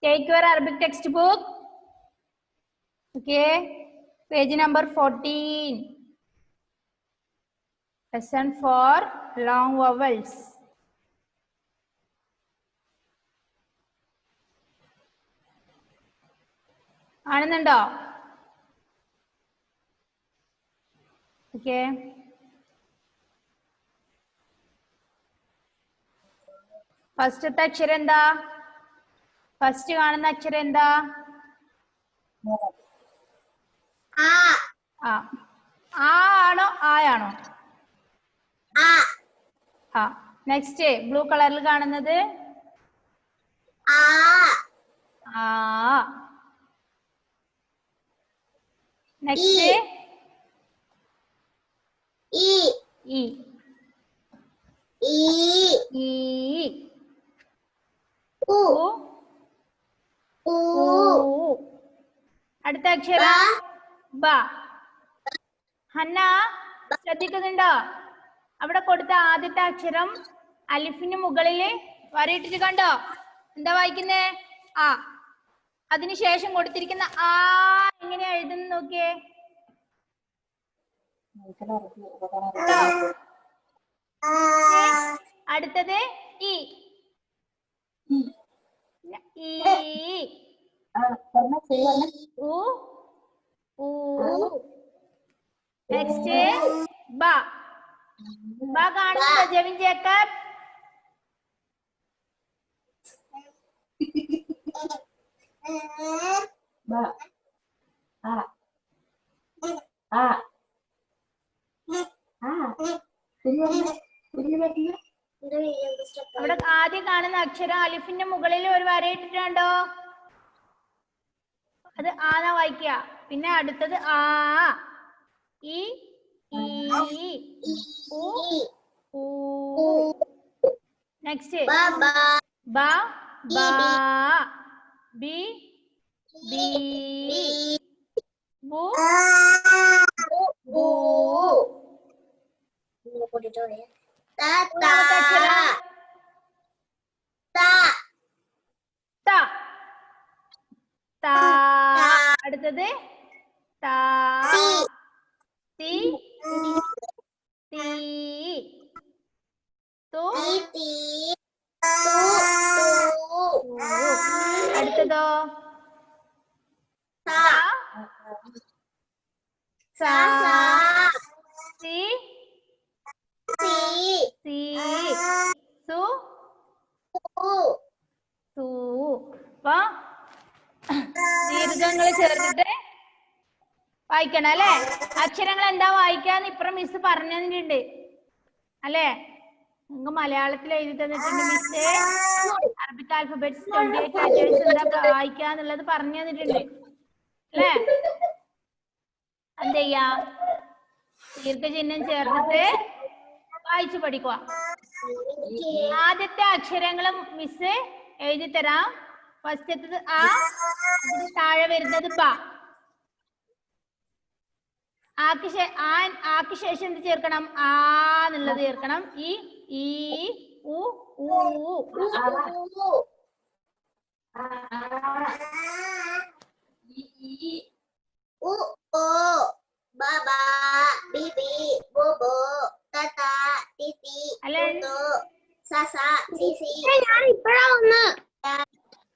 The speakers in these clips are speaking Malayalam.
Take your Arabic textbook. Okay. Page number 14. Lesson for long vowels. കാണുന്നുണ്ടോ? ഓക്കെ. ഫസ്റ്റത്തെ അക്ഷരം എന്താ? ഫസ്റ്റ് കാണുന്ന അക്ഷരം എന്താ? ആ ആണോ ആയാണോ? ആ. നെക്സ്റ്റ് ബ്ലൂ കളറിൽ കാണുന്നത് ആ. നെക്സ്റ്റ് ഈ. അടുത്ത അക്ഷരം ബ. ഹന്ന ശ്രദ്ധിക്കുന്നുണ്ടോ? അവിടെ കൊടുത്ത ആദ്യത്തെ അക്ഷരം അലിഫിന് മുകളില് വരയിട്ടിട്ട് കണ്ടോ? എന്താ വായിക്കുന്നേ? ആ. അതിനുശേഷം കൊടുത്തിരിക്കുന്ന ആ എങ്ങനെയാ എഴുതുന്ന നോക്കിയേ. അടുത്തത് ഇ. നെക്സ്റ്റ് ബ. ബ കാണുന്നുണ്ടോ ജെവിൻ ജേക്കബ്? അവിടെ ആദ്യം കാണുന്ന അക്ഷരം അലിഫിന്റെ മുകളിൽ ഒരു വരയിട്ടിട്ടുണ്ടോ? അത് ആന്നാ വായിക്കുക. പിന്നെ അടുത്തത് ആ. ഈ നെക്സ്റ്റ് ബ ബ ബി ബി ബു ബു. അടുത്തത് ത. തി തി തു. അടുത്തതോ സ. സി സി സു സു. അപ്പൊ ദീർഘങ്ങൾ ചേർത്തിട്ട് വായിക്കണം അല്ലെ? അക്ഷരങ്ങൾ എന്താ വായിക്കാന്ന് ഇപ്പുറം മിസ് പറഞ്ഞു തന്നിട്ടുണ്ട് അല്ലേ? നിങ്ങൾക്ക് മലയാളത്തിൽ എഴുതി തന്നിട്ടുണ്ട് മിസ്. അറബിക് ആൽഫബറ്റ്സ് 28 ലെറ്റേഴ്സ് എന്താ വായിക്കാന്നുള്ളത് പറഞ്ഞു തന്നിട്ടുണ്ട് അല്ലേ? എന്ത് ചെയ്യാ? ദീർഘചിഹ്നം ചേർത്തിട്ട് വായിച്ചു പഠിക്കുക. ആദ്യത്തെ അക്ഷരങ്ങളും മിസ് എഴുതി തരാം. ഫസ്റ്റത്തത് ആ, താഴെ വരുന്നത് ബ. ആക്ക് ശേഷം എന്ത് ചേർക്കണം? ആ എന്നുള്ളത് ചേർക്കണം. ഈ ഉ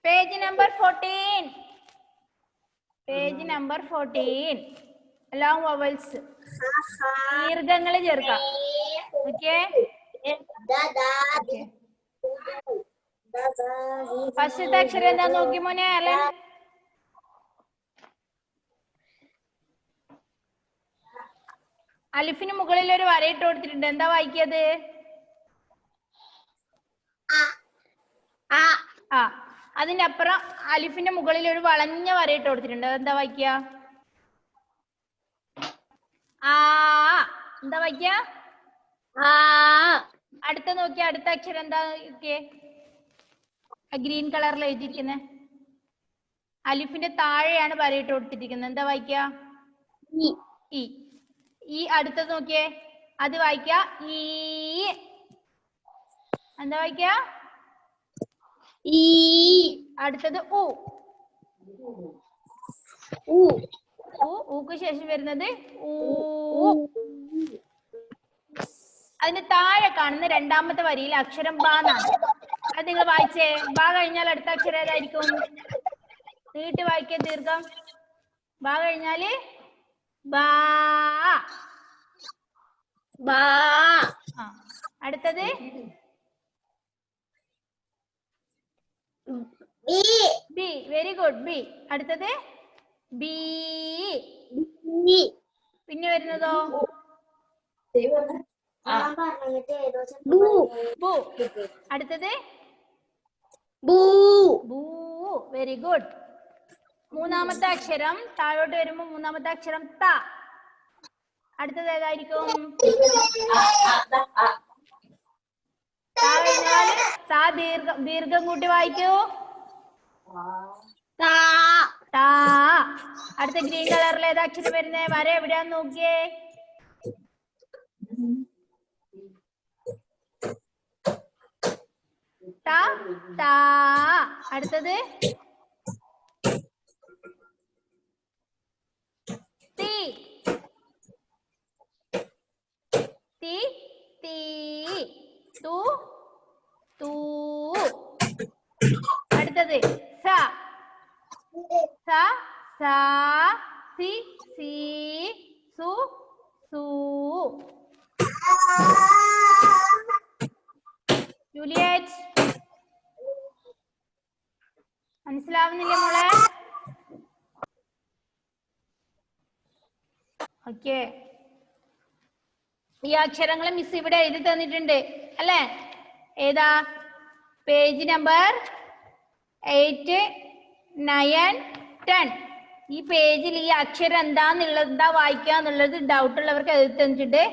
page number 14. Page number 14. Long vowels ദീർഘങ്ങൾ ചേർക്കാം. ഓക്കെ. ഫസ്റ്റത്തെ അക്ഷരം എന്താ നോക്കി മോനെ അലൻ? അലിഫിന് മുകളിൽ ഒരു വരയിട്ട് കൊടുത്തിട്ടുണ്ട്. എന്താ വായിക്കത്? ആ. അതിന്റെ അപ്പുറം അലിഫിന്റെ മുകളിൽ ഒരു വളഞ്ഞ വരയിട്ട് കൊടുത്തിട്ടുണ്ട്. എന്താ വായിക്കുക? ആ. എന്താ വായിക്കുക? ആ. അടുത്ത നോക്കിയ അടുത്ത അക്ഷരം എന്താ? ഗ്രീൻ കളറിൽ എഴുതിയിരിക്കുന്നത് അലിഫിന്റെ താഴെയാണ് വരയിട്ട് കൊടുത്തിരിക്കുന്നത്. എന്താ വായിക്കുക? ഈ. ഈ അടുത്തത് നോക്കിയേ, അത് വായിക്ക. ഈ. എന്താ വായിക്ക? ഈ. അടുത്തത് ഉ. ഊക്ക് ശേഷം വരുന്നത് ഊ. അതിന് താഴെ കാണുന്ന രണ്ടാമത്തെ വരിയിൽ അക്ഷരം ബ എന്നാണ്. അത് നിങ്ങൾ വായിച്ചേ. ബ കഴിഞ്ഞാൽ അടുത്ത അക്ഷരം ഏതായിരിക്കും? നീട്ടി വായിക്കേ ദീർഘം. ബ കഴിഞ്ഞാല് ബാ. അടുത്തത് ബി. Very good, B. അടുത്തത് ബി. പിന്നെ വരുന്നതോ അടുത്തത് ബൂ. Very good. മൂന്നാമത്തെ അക്ഷരം താഴോട്ട് വരുമ്പോ മൂന്നാമത്തെ അക്ഷരം ത. അടുത്തത് ഏതായിരിക്കും? ദീർഘം കൂട്ടി വായിക്കൂ. അടുത്ത ഗ്രീൻ കളറിൽ ഏതാ അക്ഷരം വരുന്നേ? വര എവിടെയാന്ന് നോക്കിയേ. അടുത്തത് തീ. തീ തീ. തു തൂ. അടുത്തത് സ. സ സാ സി സീ സു സൂ. ജൂലിയറ്റ് മനസ്സിലാവുന്നില്ലേ മോളെ? ഓക്കെ. ഈ അക്ഷരങ്ങൾ മിസ് ഇവിടെ എഴുതി തന്നിട്ടുണ്ട് അല്ലേ? ഏതാ? Page number 8, 9, 10. ഈ പേജിൽ ഈ അക്ഷരം എന്താന്നുള്ളത്, എന്താ വായിക്കാന്നുള്ളത് ഡൗട്ട് ഉള്ളവർക്ക് എഴുതി തന്നിട്ടുണ്ട്.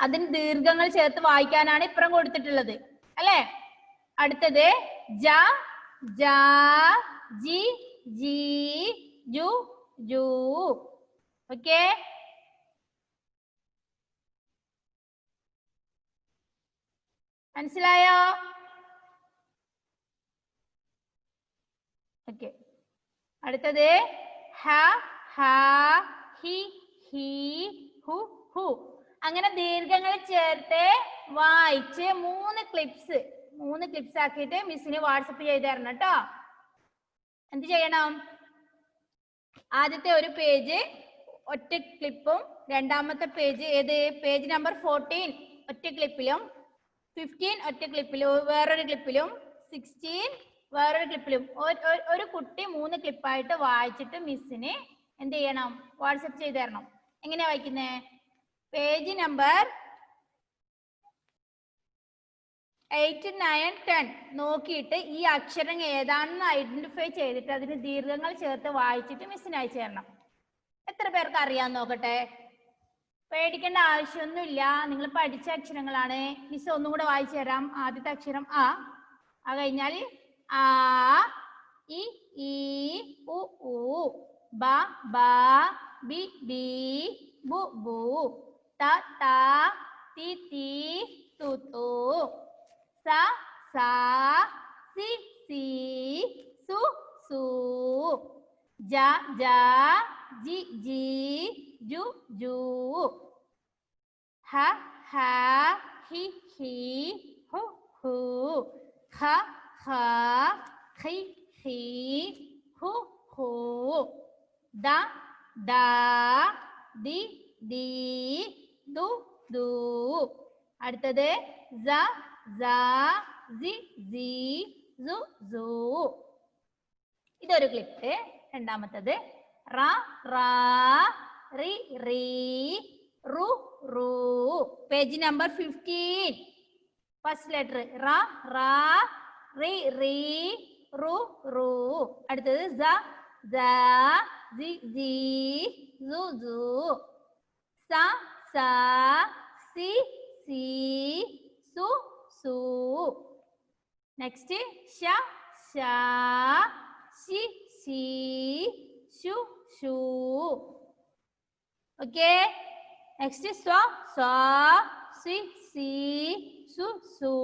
അതിന് ദീർഘങ്ങൾ ചേർത്ത് വായിക്കാനാണ് ഇപ്പുറം കൊടുത്തിട്ടുള്ളത് അല്ലേ? അടുത്തത് ജ, ജാ, ജി, ജി, ജു, ജൂ. ഓക്കെ. മനസ്സിലായോ? ഓക്കെ. അടുത്തത് ഹ, ഹ, ഹി, ഹി, ഹു, ഹു. അങ്ങനെ ദീർഘങ്ങൾ ചേർത്ത് വായിച്ച് 3 ക്ലിപ്സ് ആക്കിയിട്ട് മിസ്സിന് വാട്സപ്പ് ചെയ്ത് തരണം കേട്ടോ. എന്ത് ചെയ്യണം? ആദ്യത്തെ ഒരു പേജ് ഒറ്റ ക്ലിപ്പും, രണ്ടാമത്തെ പേജ് ഏത്? പേജ് നമ്പർ 14 ഒറ്റ ക്ലിപ്പിലും, 15 ഒറ്റ ക്ലിപ്പിലും, വേറൊരു ക്ലിപ്പിലും, 16 വേറൊരു ക്ലിപ്പിലും, ഒരു കുട്ടി 3 ക്ലിപ്പായിട്ട് വായിച്ചിട്ട് മിസ്സിന് എന്ത് ചെയ്യണം? വാട്സപ്പ് ചെയ്ത് തരണം. എങ്ങനെയാ വായിക്കുന്നേ? പേജ് നമ്പർ 8, 9, 10 നോക്കിയിട്ട് ഈ അക്ഷരം ഏതാണെന്ന് ഐഡന്റിഫൈ ചെയ്തിട്ട് അതിന് ദീർഘങ്ങൾ ചേർത്ത് വായിച്ചിട്ട് മിസ്സിന് അയച്ചു തരണം. എത്ര പേർക്ക് അറിയാൻ നോക്കട്ടെ? പേടിക്കേണ്ട ആവശ്യമൊന്നുമില്ല. നിങ്ങൾ പഠിച്ച അക്ഷരങ്ങളാണ്. മിസ് ഒന്നും കൂടെ വായിച്ചു തരാം. ആദ്യത്തെ അക്ഷരം ആ. കഴിഞ്ഞാൽ ആ, ഇ, ഈ, ഉ, ഊ, ബ, ബ, ബി, ബി, ബു, ബു, ത, ത, തി, തി, തു, തു, സ, സാ, സി, സി, സു, സൂ, ജ, ജ, ജി, ജി, ജു, ജൂ, ഹ, ഹ, ഹി, ഹി, ഹു, ഹു, ഹ, ഹ, ഹി, ഹി, ഹു, ഹു, ദ, ദ, ദി, ദി, ദു, ദു. അടുത്തത് സ, സ, സി, സി, സു, സു. ഇതൊരു ക്ലിപ്പ്. രണ്ടാമത്തത് റ, റ, റി, റി, റു, റു. പേജ് നമ്പർ 15 ഫസ്റ്റ് ലെറ്റർ റ, റ, റി, റി, റു, റു. അടുത്തത് സ, സ, സി, സി, സു, സു. സ, സ, സി, സി, സു, സു. നെക്സ്റ്റ് ഷ, ഷ, ശി, ശി, ശു, ശു. ഓക്കെ. നെക്സ്റ്റ് സ്വ, സ്വ, സി, സി, സു, സു.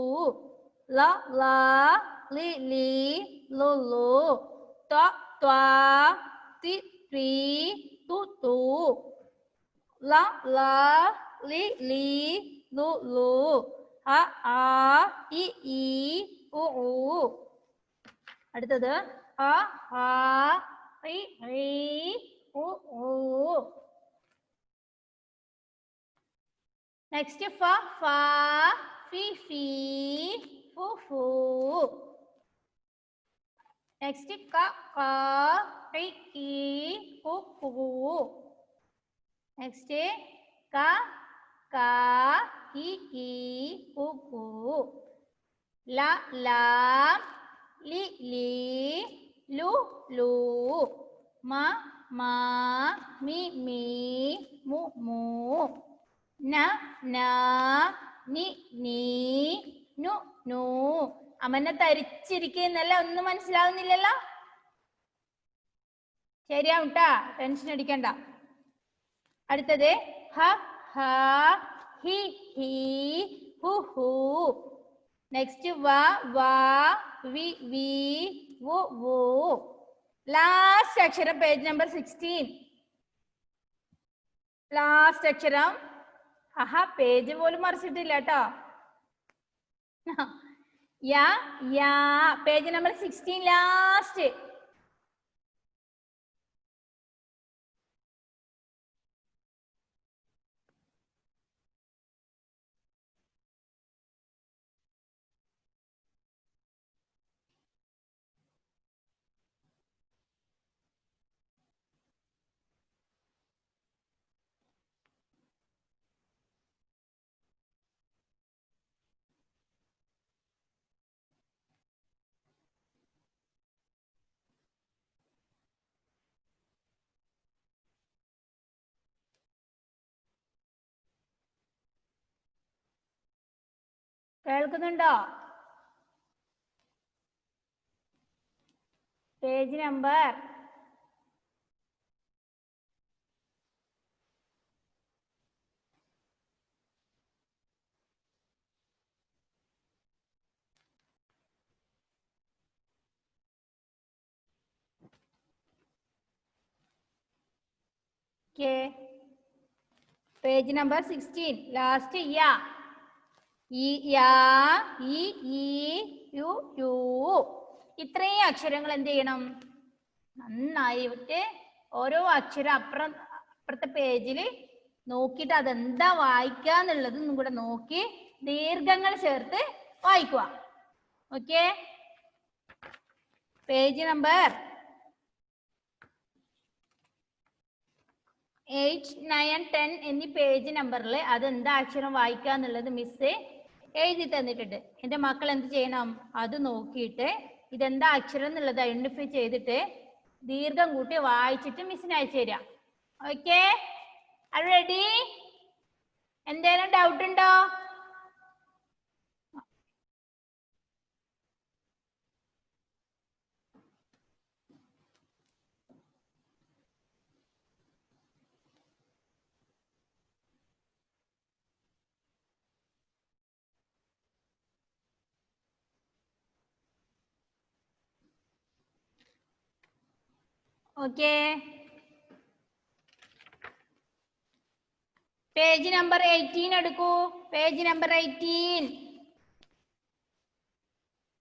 ല, ല, ലി, ലി, ലു, ലു. ത്വ ത്വാ തി ത്രീ തു തൂ ല ല ലി ലീ ലു ലൂ അ ആ ഇ ഈ ഉ ഊ. അടുത്തത് അ ആ റി റീ ഉ ഊ. നെക്സ്റ്റ് ഫ ഫ ഫി ഫീ ഫു ഫൂ. നെക്സ്റ്റ് ക ക ഖി ഖീ കു ഖൂ. നെക്സ്റ്റ് ക ക ഖി ഖീ കു ഖൂ. ല ല ലി ലീ ലു ലൂ. മ മ മി മീ മു മൂ. ന ന നി നീ നു നൂ. അമന തരിച്ചിരിക്കുന്നല്ല, ഒന്നും മനസ്സിലാവുന്നില്ലല്ലോ. ശരിയാവും ട്ടാ, ടെൻഷൻ അടിക്കണ്ട. അടുത്തത് ഹ ഹ ഹി ഹി ഹു ഹു. നെക്സ്റ്റ് വ വ വി വി വു വു. ലാസ്റ്റ് അക്ഷരം പേജ് നമ്പർ 16. ലാസ്റ്റ് അക്ഷരം. ആഹാ, പേജ് പോലും മറിച്ചിട്ടില്ല കേട്ടോ. യാ യാ. Page number 16 last. കേൾക്കുന്നുണ്ടോ? Page number page number 16 last യാ. ഈ യാ ഈ ഈ യു യു. ഇത്രയും അക്ഷരങ്ങൾ എന്ത് ചെയ്യണം? നന്നായിട്ട് ഓരോ അക്ഷരം അപ്പുറത്തെ പേജിൽ നോക്കിയിട്ട് അതെന്താ വായിക്കാന്നുള്ളത് ഒന്നും കൂടെ നോക്കി ദീർഘങ്ങൾ ചേർത്ത് വായിക്കുക. ഓക്കെ, പേജ് നമ്പർ 8, 9, 10 എന്നീ പേജ് നമ്പറിൽ അതെന്താ അക്ഷരം വായിക്കാന്നുള്ളത് മിസ് എഴുതി തന്നിട്ടുണ്ട്. എൻ്റെ മക്കൾ എന്ത് ചെയ്യണം? അത് നോക്കിയിട്ട് ഇതെന്താ അക്ഷരം എന്നുള്ളത് ഐഡന്റിഫൈ ചെയ്തിട്ട് ദീർഘം കൂട്ടി വായിച്ചിട്ട് മിസ്സിന് അയച്ചു തരാം. Okay, ready? എന്തേലും ഡൗട്ട് ഉണ്ടോ? ഓക്കെ, പേജ് നമ്പർ 18 എടുക്കൂ. പേജ് നമ്പർ 18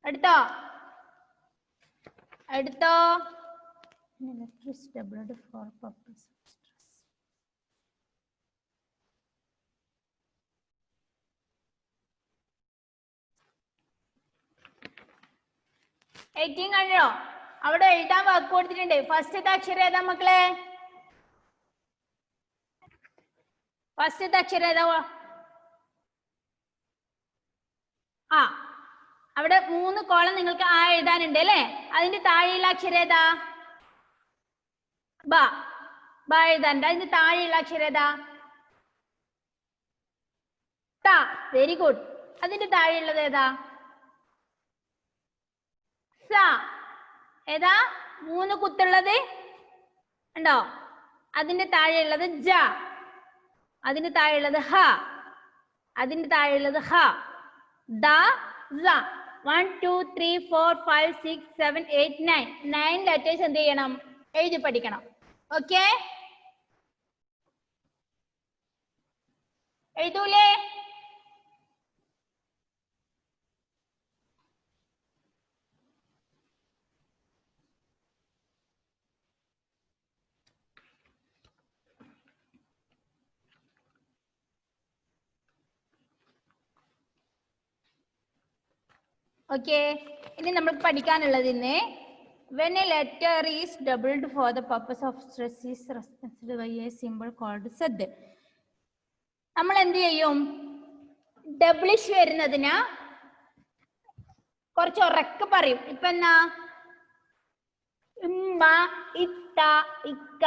എടുത്തോ? എടുത്തോ? കഴിഞ്ഞോ? അവിടെ എഴുതാൻ വാക്ക് കൊടുത്തിട്ടുണ്ട്. ഫസ്റ്റത്തെ അക്ഷരം ഏതാ മക്കളെ? ഫസ്റ്റത്തെ അക്ഷരം ഏതാ? ആ, അവിടെ 3 കോളം നിങ്ങൾക്ക് ആ എഴുതാനുണ്ട് അല്ലേ? അതിന്റെ താഴെയുള്ള അക്ഷരം ഏതാ? ബ. ബ എഴുതാനുണ്ട്. അതിന്റെ താഴെയുള്ള അക്ഷരം ഏതാ? ത. Very good. അതിന്റെ താഴെയുള്ളത് ഏതാ? സ. ഏതാ? 3 കുത്തുള്ളത് ഉണ്ടോ? അതിന്റെ താഴെയുള്ളത് ജ. അതിന്റെ താഴെയുള്ളത് ഹ. അതിന്റെ താഴെയുള്ളത് ഹ. ദ സ. 1 2 3 4 5 6 7 8 9 ലെറ്റേഴ്സ് എന്ത് ചെയ്യണം? എഴുതി പഠിക്കണം. ഓക്കെ, എഴുതൂലേ? ഓക്കെ, ഇനി നമ്മൾ പഠിക്കാനുള്ളത് ഇന്ന് when a letter is doubled for the purpose of stress is represented by a symbol called sad. നമ്മൾ എന്ത് ചെയ്യും? ഡബിളിഷ് വരുന്നതിന് കുറച്ച് ഉറക്കെ പറയും. ഇപ്പൊ എന്നാ? ഉമ്മ, ഇത്ത, ഇക്ക,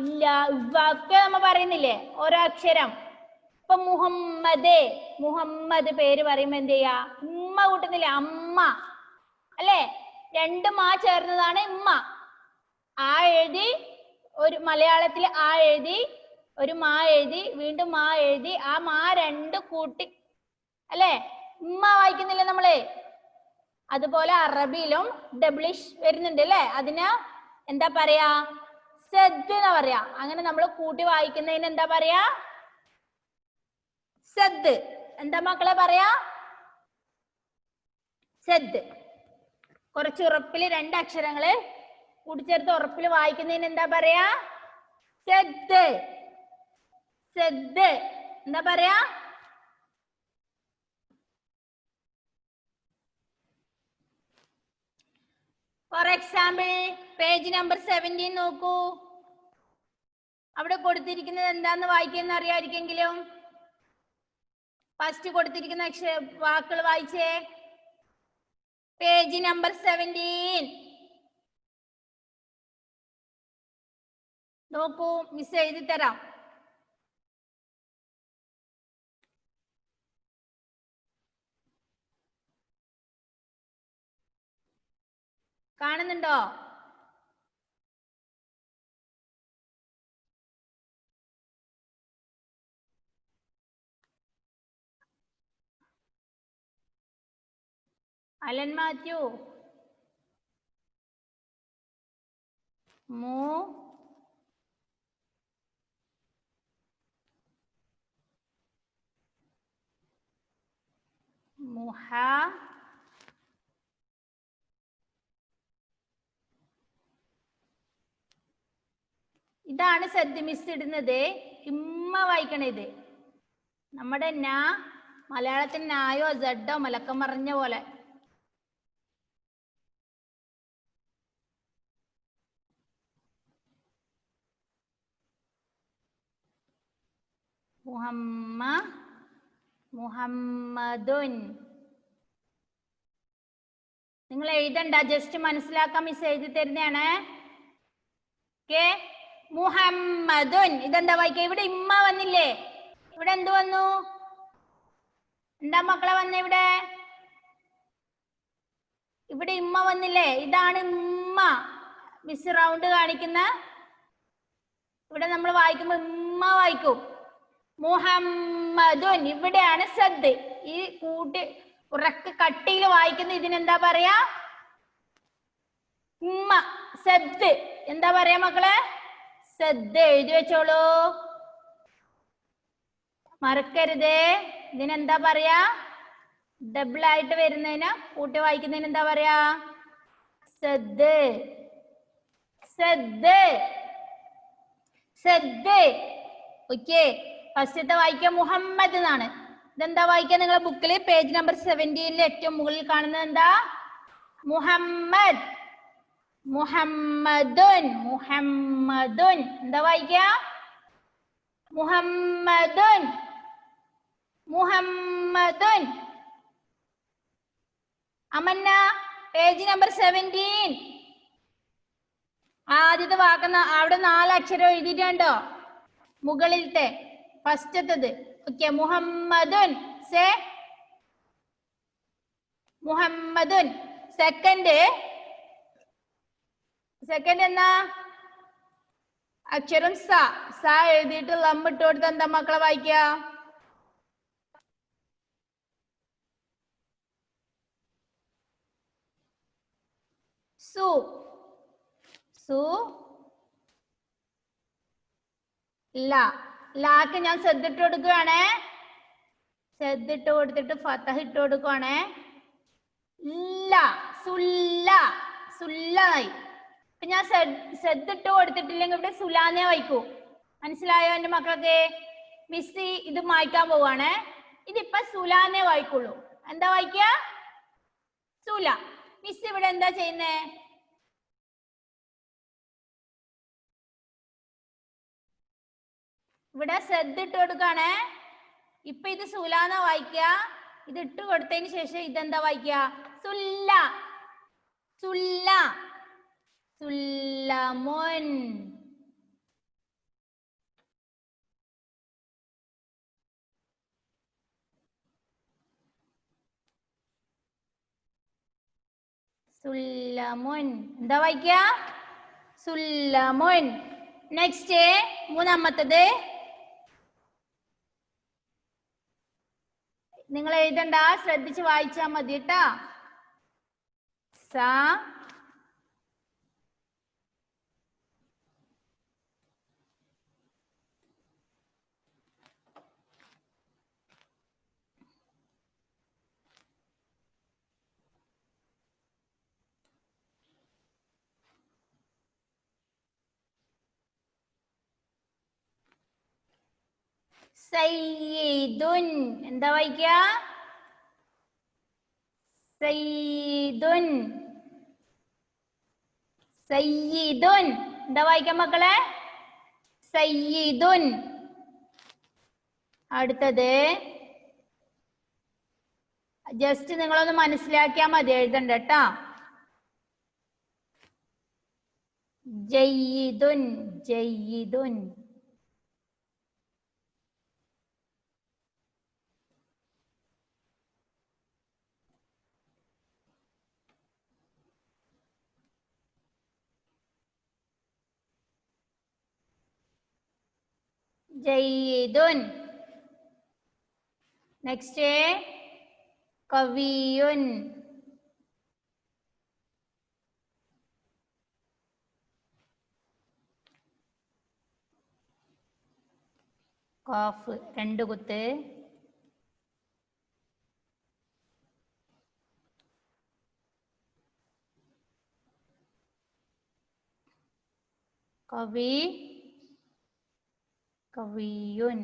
ഇല്ല, ഇവ ഒക്കെ നമ്മ പറയുന്നില്ലേ ഓരോ അക്ഷരം. ഇപ്പൊ മുഹമ്മദ്, മുഹമ്മദ് പേര് പറയുമ്പോ എന്ത് ചെയ്യാ? ഉമ്മ കൂട്ടുന്നില്ലേ? അമ്മ അല്ലേ? രണ്ട് മാ ചേർന്നതാണ് ഉമ്മ. ആ എഴുതി, ഒരു മലയാളത്തിൽ ആ എഴുതി, ഒരു മാ എഴുതി, വീണ്ടും മാ എഴുതി, ആ മാ രണ്ട് കൂട്ടി അല്ലേ ഉമ്മ വായിക്കുന്നില്ലേ നമ്മള്? അതുപോലെ അറബിയിലും ഡബിളിഷ് വരുന്നുണ്ട് അല്ലേ? അതിന് എന്താ പറയാ? സദ് എന്നാ പറയാ. അങ്ങനെ നമ്മൾ കൂട്ടി വായിക്കുന്നതിന് എന്താ പറയാ? സദ്. എന്താ മക്കളെ പറയാ? സദ്. കുറച്ച് ഉറപ്പില് രണ്ട് അക്ഷരങ്ങള് കൂട്ടിച്ചേർത്ത് ഉറപ്പിൽ വായിക്കുന്നതിന് എന്താ പറയാ? സദ്. സദ്. എന്താ പറയാ? ഫോർ എക്സാമ്പിൾ പേജ് നമ്പർ 17 നോക്കൂ. അവിടെ കൊടുത്തിരിക്കുന്നത് എന്താന്ന് വായിക്കുന്ന അറിയാമായിരിക്കെങ്കിലും ഫസ്റ്റ് കൊടുത്തിരിക്കുന്ന വാക്കുകൾ വായിച്ചേ. പേജ് നമ്പർ 17 നോക്കൂ, മിസ് എഴുതി തരാം. കാണുന്നുണ്ടോ? അലൻ മാത്യു, മു മുഹ ഇതാണ് സദ് മിസ് ഇടുന്നത്. ഇമ്മ വായിക്കണേ. ഇത് നമ്മുടെ നാ മലയാളത്തിൽ നായോ ജഡോ മലക്കം പറഞ്ഞ പോലെ. മുഹമ്മദുൻ. നിങ്ങൾ എഴുതണ്ട, ജസ്റ്റ് മനസ്സിലാക്കാൻ മിസ് എഴുതി തരുന്നതാണ്. ഓക്കെ, മുഹമ്മദുൻ. ഇതെന്താ വായിക്കുക? ഇവിടെ ഇമ്മ വന്നില്ലേ? ഇവിടെ എന്ത് വന്നു? എന്താ മക്കളെ വന്ന? ഇവിടെ ഇമ്മ വന്നില്ലേ? ഇതാണ് ഉമ്മ. മിസ് റൗണ്ട് കാണിക്കുന്ന ഇവിടെ നമ്മൾ വായിക്കുമ്പോ ഉമ്മ വായിക്കും. മുഹമ്മദുൻ. ഇവിടെയാണ് സദ്. ഈ കൂട്ടി ഉറക്കെ കട്ടിയിൽ വായിക്കുന്ന ഇതിനെന്താ പറയാ? ഉമ്മ. സദ്. എന്താ പറയാ മക്കളെ? സദ്. എഴുതി വെച്ചോളൂ, മറക്കരുത്. ഇതിനെന്താ പറയാ? ഡബിൾ ആയിട്ട് വരുന്നതിന് കൂട്ടി വായിക്കുന്നതിന് എന്താ പറയാ? സദ്. സദ്. സദ്. ഓക്കെ, ഫസ്റ്റത്തെ വായിക്കുക മുഹമ്മദ് എന്നാണ്. ഇതെന്താ വായിക്കുക? നിങ്ങളുടെ ബുക്കിൽ പേജ് നമ്പർ 17 ഏറ്റവും മുകളിൽ കാണുന്നത് എന്താ? മുഹമ്മദ്. മുഹമ്മദുൻ. മുഹമ്മദുൻ. എന്താ വായിക്കുക? മുഹമ്മദുൻ. മുഹമ്മദുൻ. അമന്ന പേജ് നമ്പർ 17 ആദ്യത്തെ വാക്കുന്ന അവിടെ 4 അക്ഷരം എഴുതിയിട്ടുണ്ടോ? മുകളിലത്തെ ഫസ്റ്റത്തത്. ഓക്കെ, മുഹമ്മദുൻ. സേ മുഹമ്മദുൻ. സെക്കൻഡ് എന്നാ? അക്ഷരം സ. സ എഴുതിയിട്ട് ലമ്മിട്ട് കൊടുത്ത് എന്താ മക്കളെ വായിക്കുക? സു സു ല. ലാക്ക് ഞാൻ ശ്രദ്ധിട്ട് കൊടുക്കുകയാണേ. ശ്രദ്ധിട്ട് കൊടുത്തിട്ട് ഫതഹ് ഇട്ട് കൊടുക്കുവാണേ. ല സുല്ല സുല്ലായി. ഇപ്പൊ ഞാൻ ശ്രദ്ധിട്ട് കൊടുത്തിട്ടില്ലെങ്കിൽ ഇവിടെ സുലാനെ വായിക്കൂ. മനസ്സിലായോ എന്റെ മക്കൾക്ക്? മിസ് ഇത് വായിക്കാൻ പോവാണ്. ഇതിപ്പോ സുലാനെ വായിക്കുള്ളൂ. എന്താ വായിക്ക? സുല. മിസ് ഇവിടെ എന്താ ചെയ്യുന്നേ? ഇവിടെ ശ്രദ്ധിട്ട് കൊടുക്കാണ്. ഇപ്പൊ ഇത് സുലാന വായിക്ക. ഇത് ഇട്ട് കൊടുത്തതിന് ശേഷം ഇതെന്താ വായിക്ക? സുല്ല സുല്ല സുല്ലമുൻ. സുല്ലമുൻ. എന്താ വായിക്ക? സുല്ലമുൻ. നെക്സ്റ്റ് മൂന്നാമത്തത് നിങ്ങൾ എഴുതണ്ട, ശ്രദ്ധിച്ച് വായിച്ചാ മതി കേട്ടാ. സ സയ്യിദുൻ. എന്താ വായിക്ക? സയ്യിദുൻ സയ്യിദുൻ. എന്താ വായിക്കാം മക്കളെ? സയ്യിദുൻ. അടുത്തത് ജസ്റ്റ് നിങ്ങളൊന്ന് മനസ്സിലാക്കിയാൽ മതി, എഴുതണ്ട കേട്ടാ. ജയ്യിദുൻ ജയ്യിദുൻ. ജയ്യിദുൻ. നെക്സ്റ്റ് കവിയുൻ. ഖാഫ് 2 കുത്ത്. കവി കവിയുൻ.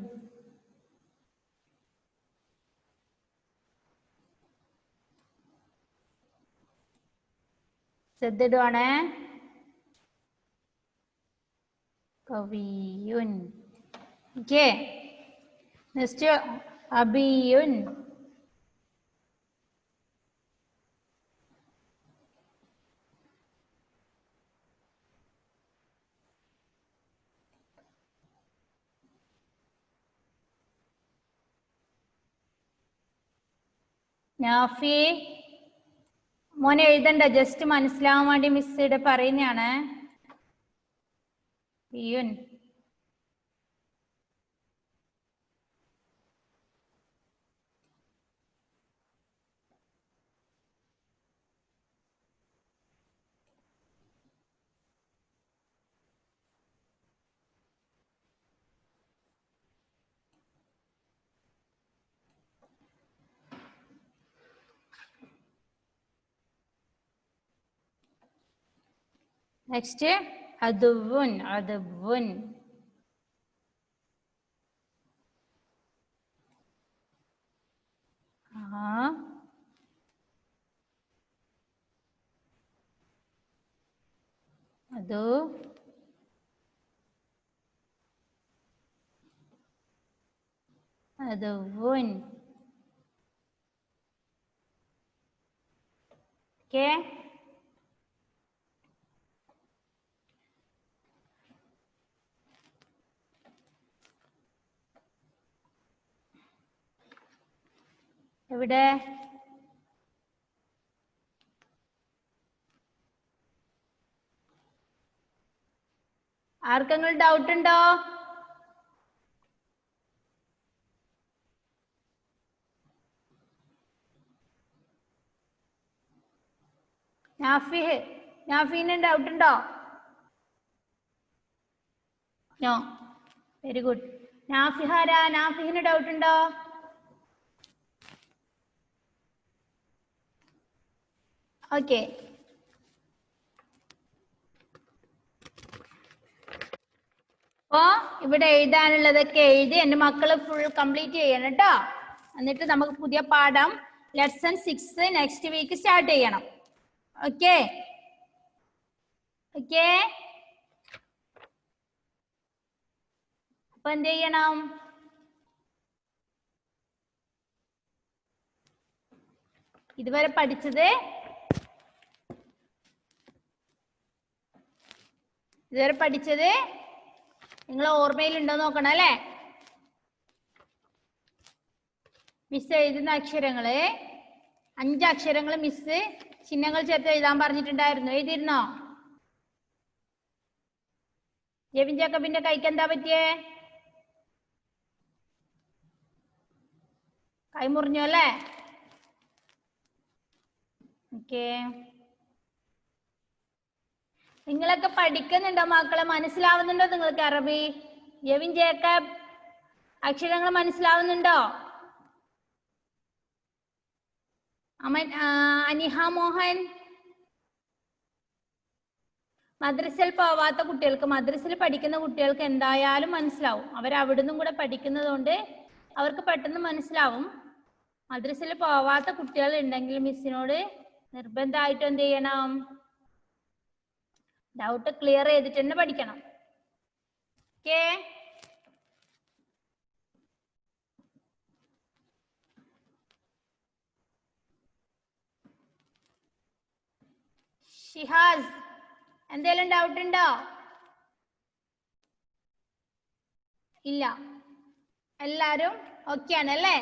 ശ്രദ്ധിടുവാണ്. കവിയുൻ. ഓക്കെ. നെക്സ്റ്റ് അബിയുൻ. നാഫി മോനെ എഴുതണ്ട, ജസ്റ്റ് മനസ്സിലാവാൻ വേണ്ടി മിസ് ഇവിടെ പറയുന്നതാണ്. യുൻ. നെക്സ്റ്റ് അദുവുൻ. അദുവുൻ. അതു അദുവുൻ. ഓക്കെ. എവിടെ? ആർക്കെങ്കിലും ഡൗട്ട് ഉണ്ടോ? നാഫിഹ് നാഫീന് ഡൗട്ട് ഉണ്ടോ? നോ. Very good. നാഫിഹാര, നാഫിഹിന് ഡൗട്ട് ഉണ്ടോ? ഓക്കെ. അപ്പോ ഇവിടെ എഴുതാനുള്ളതൊക്കെ എഴുതി എന്റെ മക്കള് ഫുൾ കംപ്ലീറ്റ് ചെയ്യണം കേട്ടോ. എന്നിട്ട് നമുക്ക് പുതിയ പാഠം ലെസൺ 6 നെക്സ്റ്റ് വീക്ക് സ്റ്റാർട്ട് ചെയ്യണം. Okay okay. അപ്പൊ എന്ത് ചെയ്യണം? ഇതുവരെ പഠിച്ചത് നിങ്ങൾ ഓർമ്മയിലുണ്ടോ നോക്കണം അല്ലേ? മിസ് എഴുതുന്ന അക്ഷരങ്ങള് 5 അക്ഷരങ്ങൾ മിസ് ചിഹ്നങ്ങൾ ചേർത്ത് എഴുതാൻ പറഞ്ഞിട്ടുണ്ടായിരുന്നു. എഴുതിയിരുന്നോ? ജെവിൻ ജേക്കബിന്റെ കൈക്ക് എന്താ പറ്റിയേ? കൈ മുറിഞ്ഞു അല്ലേ? ഓക്കെ. നിങ്ങളൊക്കെ പഠിക്കുന്നുണ്ടോ മക്കളെ? മനസ്സിലാവുന്നുണ്ടോ നിങ്ങൾക്ക് അറബി? ജെവിൻ ജേക്കബ്, അക്ഷരങ്ങൾ മനസ്സിലാവുന്നുണ്ടോ? അനിഹ മോഹൻ, മദ്രസയിൽ പോവാത്ത കുട്ടികൾക്ക്, മദ്രസയിൽ പഠിക്കുന്ന കുട്ടികൾക്ക് എന്തായാലും മനസ്സിലാവും. അവരവിടുന്നും കൂടെ പഠിക്കുന്നത് കൊണ്ട് അവർക്ക് പെട്ടെന്ന് മനസ്സിലാവും. മദ്രസയിൽ പോവാത്ത കുട്ടികൾ ഉണ്ടെങ്കിൽ മിസ്സിനോട് നിർബന്ധമായിട്ടും എന്ത് ചെയ്യണം? ഡൗട്ട് ക്ലിയർ ചെയ്തിട്ട് തന്നെ പഠിക്കണം. ഓക്കേ. ഷിഹാസ്, എന്തേലും ഡൗട്ട് ഉണ്ടോ? ഇല്ല, എല്ലാരും ഓക്കെ ആണല്ലേ?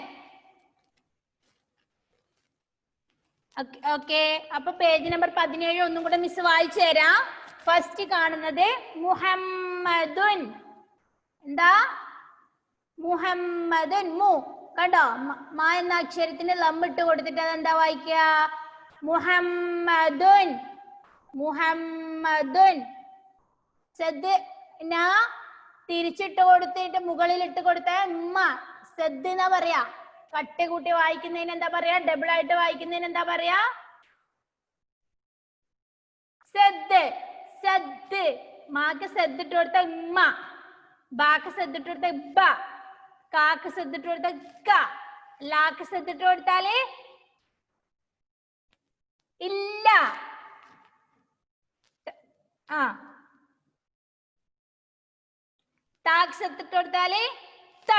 ഓക്കെ. അപ്പൊ പേജ് നമ്പർ 17 ഒന്നും കൂടെ മിസ് വായിച്ചു തരാം. ഫസ്റ്റ് കാണുന്നത് മുഹമ്മദുൻ. എന്താ? മുഹമ്മദുൻ. മു കണ്ടോ? മാ എന്ന അക്ഷരത്തിന് ലമ്മിട്ട് കൊടുത്തിട്ട് അതെന്താ വായിക്കുക? മുഹമ്മദുൻ. മുഹമ്മദുൻ. തിരിച്ചിട്ട് കൊടുത്തിട്ട് മുകളിലിട്ട് കൊടുത്ത ഉമ്മ സദ് എന്നാ പറയാ. കട്ടി കൂട്ടി വായിക്കുന്നതിന് എന്താ പറയാ? ഡബിൾ ആയിട്ട് വായിക്കുന്നതിന് എന്താ പറയാ? സദ്. സദ്. മാക്ക് സദ് ഇട്ട് കൊടുത്ത ഉമ്മ, ബാക്ക് സദ് ഇട്ട് കൊടുത്ത ഇബ്ബ, കാക്ക് സദ് ഇട്ട് കൊടുത്ത ക, ലാക്ക് സദ് ഇട്ട് കൊടുത്താല് ഇല്ല. താക്ക് സദ് ഇട്ട് കൊടുത്താല് ത,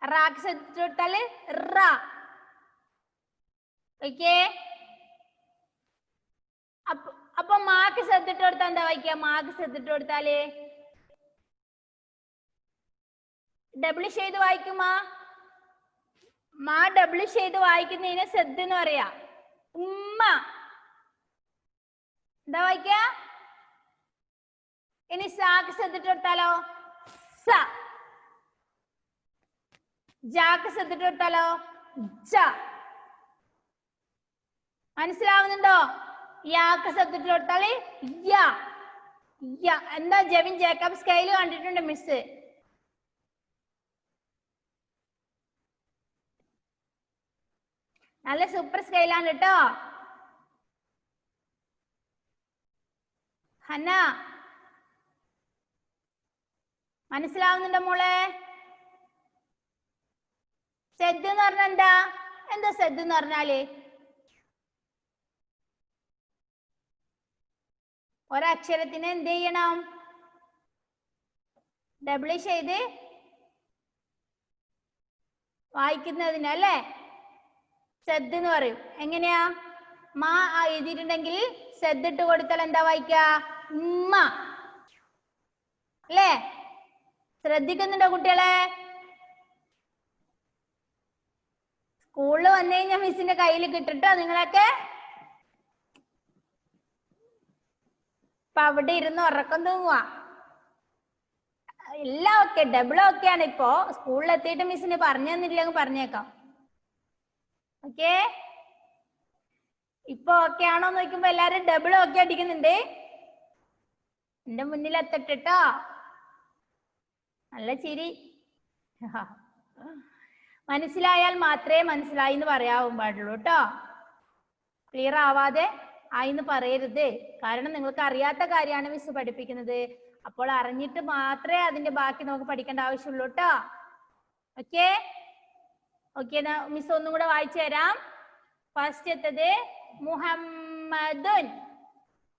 റാക്ക് സദ് ഇട്ട് കൊടുത്താല് റ. ഓക്കേ. അപ്പൊ മാക്ക് ശ്രദ്ധിട്ട് കൊടുത്താൽ എന്താ വായിക്കുക? മാക്ക് ശ്രദ്ധിട്ട് കൊടുത്താല് ഡബിൾ ചെയ്ത് വായിക്കുമാ? മാ ഡബിൾ ചെയ്ത് വായിക്കുന്നതിന് ശ്രദ്ധ എന്ന് പറയാ. ഉമ്മ എന്താ വായിക്ക? ഇനി സാക്ക് ശ്രദ്ധിട്ട് കൊടുത്താലോ? സ. ജാക്ക് ശ്രദ്ധിട്ട് കൊടുത്താലോ? ജ. മനസ്സിലാവുന്നുണ്ടോ? യാക്ക് ശ്രദ്ധിട്ട് കൊടുത്താല് യ. എന്താ ജെവിൻ ജേക്കബ് സ്കെയിൽ കണ്ടിട്ടുണ്ട് മിസ്. നല്ല സൂപ്പർ സ്കെയിലാണ് കേട്ടോ. ഹന്ന മനസ്സിലാവുന്നുണ്ടോ മോളെ? സെദ് എന്ന് പറഞ്ഞ എന്താ? എന്താ സെദ് എന്ന് പറഞ്ഞാല്? ഒരക്ഷരത്തിന് എന്ത് ചെയ്യണം? ഡബിൾ ചെയ്ത് വായിക്കുന്നതിന് അല്ലേ സെദ് എന്ന് പറയും. എങ്ങനെയാ? മാ എഴുതിയിട്ടുണ്ടെങ്കിൽ സെദ് ഇട്ട് കൊടുത്താൽ എന്താ വായിക്ക? ഉമ്മ അല്ലേ? ശ്രദ്ധിക്കുന്നുണ്ടോ കുട്ടികളെ? സ്കൂളിൽ വന്നു കഴിഞ്ഞാൽ മിസ്സിന്റെ കയ്യിൽ കിട്ടിട്ടോ നിങ്ങളൊക്കെ. ഇപ്പൊ അവിടെ ഇരുന്ന് ഉറക്കം തൂങ്ങുക. എല്ലാം ഓക്കെ, ഡബിൾ ഓക്കെയാണ്. ഇപ്പോ സ്കൂളിൽ എത്തിയിട്ട് മിസ്സിന് പറഞ്ഞു തന്നില്ലെങ്കിൽ പറഞ്ഞേക്കാം. ഓക്കെ. ഇപ്പൊ ഓക്കെ ആണോ നോക്കുമ്പോ എല്ലാരും ഡബിൾ ഓക്കെ അടിക്കുന്നുണ്ട്. എന്റെ മുന്നിൽ എത്തട്ടോ. നല്ല ചിരി. മനസ്സിലായാൽ മാത്രമേ മനസ്സിലായി എന്ന് പറയാൻ പാടുള്ളൂ കേട്ടോ. ക്ലിയർ ആവാതെ ആയിന്ന് പറയരുത്. കാരണം നിങ്ങൾക്ക് അറിയാത്ത കാര്യമാണ് മിസ് പഠിപ്പിക്കുന്നത്. അപ്പോൾ അറിഞ്ഞിട്ട് മാത്രമേ അതിന്റെ ബാക്കി നമുക്ക് പഠിക്കേണ്ട ആവശ്യമുള്ളൂ കേട്ടോ. ഓക്കെ ഓക്കെ, മിസ് ഒന്നും കൂടെ വായിച്ചു തരാം. ഫസ്റ്റ് എത്തത് മുഹമ്മദുൻ.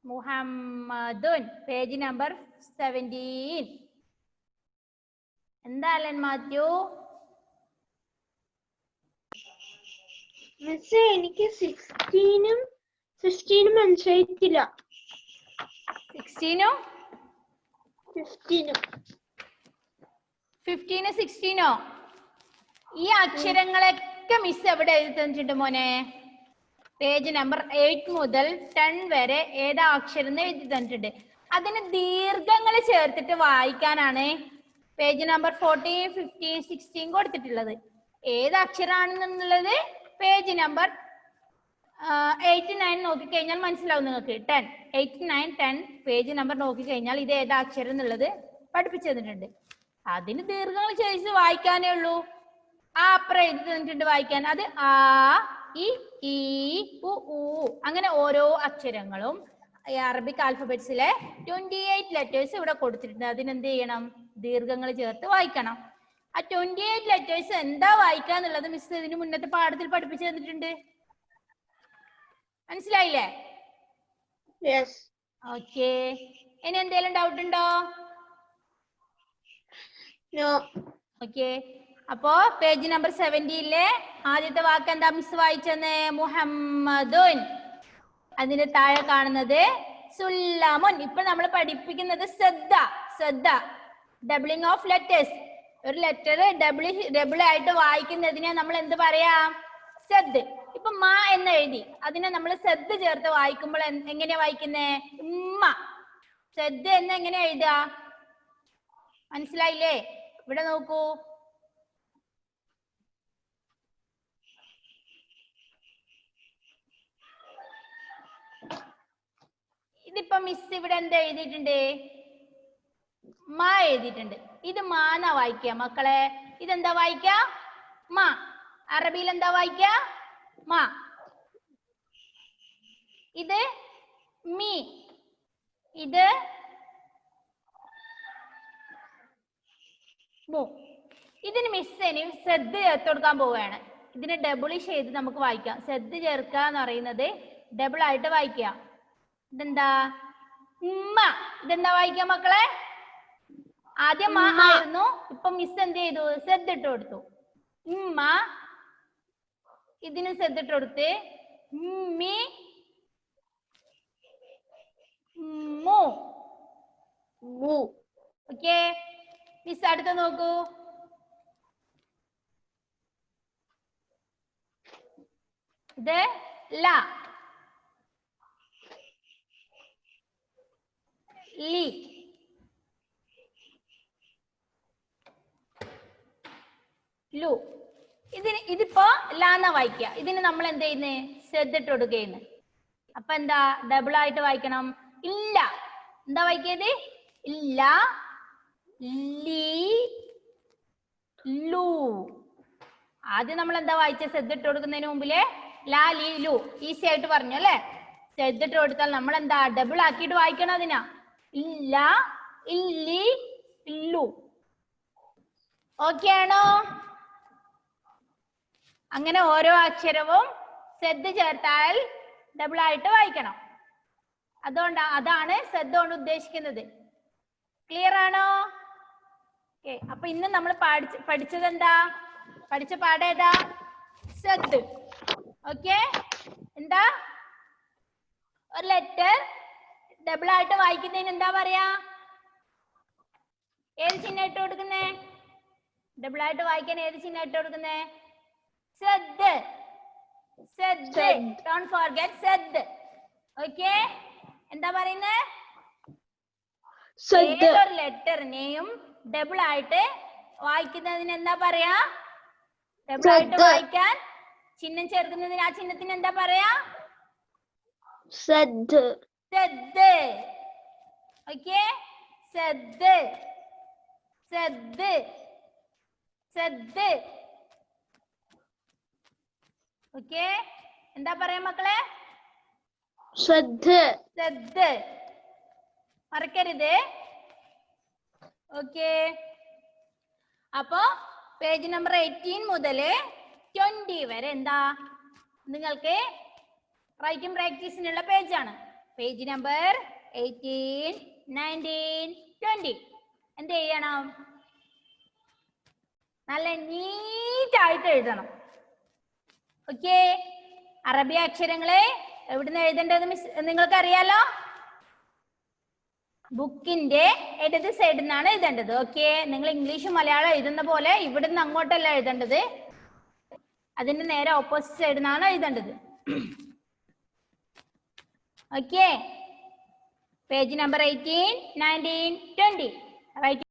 മുഹമ്മദുൻ, പേജ് നമ്പർ 17. എന്താ അലൻ മാത്യു? മിസ് എനിക്ക് 16ഉം 15ഉം മനസ്സിലായിട്ടില്ല. 16ഉം 15ഉം 15 16ഓ? ഈ അക്ഷരങ്ങളൊക്കെ മിസ് എവിടെ എഴുതി തന്നിട്ടുണ്ട് മോനെ? പേജ് നമ്പർ 8 മുതൽ 10 വരെ ഏതാ അക്ഷരം എഴുതി തന്നിട്ടുണ്ട്. അതിന് ദീർഘങ്ങൾ ചേർത്തിട്ട് വായിക്കാനാണ് പേജ് നമ്പർ 14 15 16 കൊടുത്തിട്ടുള്ളത്. ഏത് അക്ഷരാണെന്നുള്ളത് പേജ് നമ്പർ 8 9 നോക്കിക്കഴിഞ്ഞാൽ മനസ്സിലാവും നിങ്ങൾക്ക്. 10 8 9 10 പേജ് നമ്പർ നോക്കിക്കഴിഞ്ഞാൽ ഇത് ഏതാ അക്ഷരം എന്നുള്ളത് പഠിപ്പിച്ചു തന്നിട്ടുണ്ട്. അതിന് ദീർഘങ്ങൾ ചേർത്ത് വായിക്കാനേ ഉള്ളൂ. ആ അപ്പുറം എഴുതി തന്നിട്ടുണ്ട് വായിക്കാൻ. അത് ആ ഇ ഈ ഉ ഊ അങ്ങനെ ഓരോ അക്ഷരങ്ങളും അറബിക് ആൽഫബറ്റ്സിലെ 28 ലെറ്റേഴ്സ് ഇവിടെ കൊടുത്തിട്ടുണ്ട്. അതിനെന്ത് ചെയ്യണം? ദീർഘങ്ങൾ ചേർത്ത് വായിക്കണം. ആ 28 ലെറ്റേഴ്സ് എന്താ വായിക്കുക എന്നുള്ളത് മിസ് ഇതിന് മുന്നത്തെ പാഠത്തിൽ പഠിപ്പിച്ചു തന്നിട്ടുണ്ട്. മനസ്സിലായില്ലേ? ഓക്കെ, ഇനി എന്തെങ്കിലും ഡൗട്ട് ഉണ്ടോ? ഓക്കെ, അപ്പോ പേജ് നമ്പർ 17 ആദ്യത്തെ വാക്ക് എന്താ മിസ് വായിച്ചെന്ന്? മുഹമ്മദുൻ. അതിന്റെ താഴെ കാണുന്നത് സുല്ലമുൻ. ഇപ്പൊ നമ്മൾ പഠിപ്പിക്കുന്നത് ശ്രദ്ധ ശ്രദ്ധ, ഡബിളിംഗ് ഓഫ് ലെറ്റേഴ്സ്. ഒരു ലെറ്റർ ഡബിൾ ആയിട്ട് വായിക്കുന്നതിനെ നമ്മൾ എന്ത് പറയാ? ശ്രദ്ധ. ഇപ്പൊ മാ എന്ന് എഴുതി അതിനെ നമ്മൾ ശ്രദ്ധ ചേർത്ത് വായിക്കുമ്പോൾ എങ്ങനെയാ വായിക്കുന്നേ? ഉമ്മ. ശ്രദ്ധ എന്ന് എങ്ങനെ എഴുതാ? മനസ്സിലായില്ലേ? ഇവിടെ നോക്കൂ. ഇതിപ്പോ മിസ് ഇവിടെ എന്താ എഴുതിയിട്ടുണ്ട്? മാ എഴുതിയിട്ടുണ്ട്. ഇത് മാന്നാ വായിക്കുക മക്കളെ. ഇതെന്താ വായിക്ക? മാ. അറബിയിൽ എന്താ വായിക്ക? മാ. ഇത് മീ. ഇത് മു. ഇതിന് മിസ്സിന് ശ്രദ്ധ ചേർത്ത് കൊടുക്കാൻ പോവുകയാണ്. ഇതിനെ ഡബിളിഷ് ചെയ്ത് നമുക്ക് വായിക്കാം. ശ്രദ്ധ ചേർക്കുക എന്ന് പറയുന്നത് ഡബിൾ ആയിട്ട് വായിക്കുക. ഇതെന്താ? ഉമ്മ. ഇതെന്താ വായിക്കുക മക്കളെ? ആദ്യം മാ ആയിരുന്നു. ഇപ്പൊ മിസ് എന്ത് ചെയ്തു? ശ്രദ്ധ ഇട്ട് കൊടുത്തു. ഉമ്മ. ഇതിന് ശ്രദ്ധ ഇട്ട് കൊടുത്ത് ഉമ്മി മു. ഓക്കെ, മിസ് അടുത്ത നോക്കൂ. ഇത് ല. ലി. ലു. ഇതിപ്പോ ലാന്ന വായിക്കുക. ഇതിന് നമ്മൾ എന്ത് ചെയ്യുന്നേ? ശ്രദ്ധ ഇട്ട് കൊടുക്കുകയെന്ന്. അപ്പൊ എന്താ? ഡബിൾ ആയിട്ട് വായിക്കണം. ഇല്ല. എന്താ വായിക്കിയത്? ഇല്ല. ലീ ലു. ആദ്യം നമ്മൾ എന്താ വായിച്ച? ശ്രദ്ധ ഇട്ട് കൊടുക്കുന്നതിന് മുമ്പില് ലാ ലീ ലു. ഈസി ആയിട്ട് പറഞ്ഞു അല്ലെ? ശ്രദ്ധ ഇട്ട് കൊടുത്താൽ നമ്മൾ എന്താ? ഡബിൾ ആക്കിയിട്ട് വായിക്കണം അതിനാ. ഇല്ല ഇല്ലി ഇല്ലു. ഓക്കെ ആണോ? അങ്ങനെ ഓരോ അക്ഷരവും ശ്രദ്ധ ചേർത്താൽ ഡബിൾ ആയിട്ട് വായിക്കണം. അതാണ് ശ്രദ്ധ കൊണ്ട് ഉദ്ദേശിക്കുന്നത്. ക്ലിയർ ആണോ? ഓക്കെ, അപ്പൊ ഇന്ന് നമ്മൾ പഠിച്ചത് എന്താ? പഠിച്ച പാഠം ഏതാ? ശ്രദ്ധ. ഓക്കെ, എന്താ? ഒരു ലെറ്റർ ഡബിൾ ആയിട്ട് വായിക്കുന്നതിന് എന്താ പറയാ? ഏത് ചിഹ്നം ഇട്ട് കൊടുക്കുന്നേ? ഡബിൾ ആയിട്ട് വായിക്കാൻ ഏത് ചിഹ്നം ഇട്ട് കൊടുക്കുന്നേ? ശ്രദ്ധ. ശ്രദ്ധ. ഡോണ്ട് ഫോർഗെറ്റ് ശ്രദ്ധ. ഓക്കെ, എന്താ പറയുന്നേ? ഏതൊരു ലെറ്ററിനെയും ഡബിൾ ആയിട്ട് വായിക്കുന്നതിന് എന്താ പറയാ? ഡബിൾ ആയിട്ട് വായിക്കാൻ ചിഹ്നം ചേർക്കുന്നതിന് ആ ചിഹ്നത്തിന് എന്താ പറയാ? സദ്. സദ്. ഓക്കെ, സദ് സദ് സദ്. ഓക്കെ, എന്താ പറയാ മക്കളെ? സദ്. സദ്. മറക്കരുത്. ഓക്കെ, അപ്പോ പേജ് നമ്പർ 18 മുതൽ 20 വരെ എന്താ നിങ്ങൾക്ക് റൈറ്റിംഗ് പ്രാക്ടീസിനുള്ള പേജാണ്. പേജ് നമ്പർ 18, 19, 20 എന്ത് ചെയ്യണം? നല്ല നീറ്റായിട്ട് എഴുതണം. ഓക്കെ, അറബി അക്ഷരങ്ങളെ എവിടുന്ന് എഴുതേണ്ടത് നിങ്ങൾക്ക് അറിയാലോ? ബുക്കിന്റെ ഇടത് സൈഡിൽ നിന്നാണ് എഴുതേണ്ടത്. ഓക്കെ, നിങ്ങൾ ഇംഗ്ലീഷ് മലയാളം എഴുതുന്ന പോലെ ഇവിടുന്ന് അങ്ങോട്ടല്ല എഴുതേണ്ടത്, അതിന്റെ നേരെ ഓപ്പോസിറ്റ് സൈഡിൽ നിന്നാണ് എഴുതേണ്ടത്. Okay, page number 18, 19, 20 right.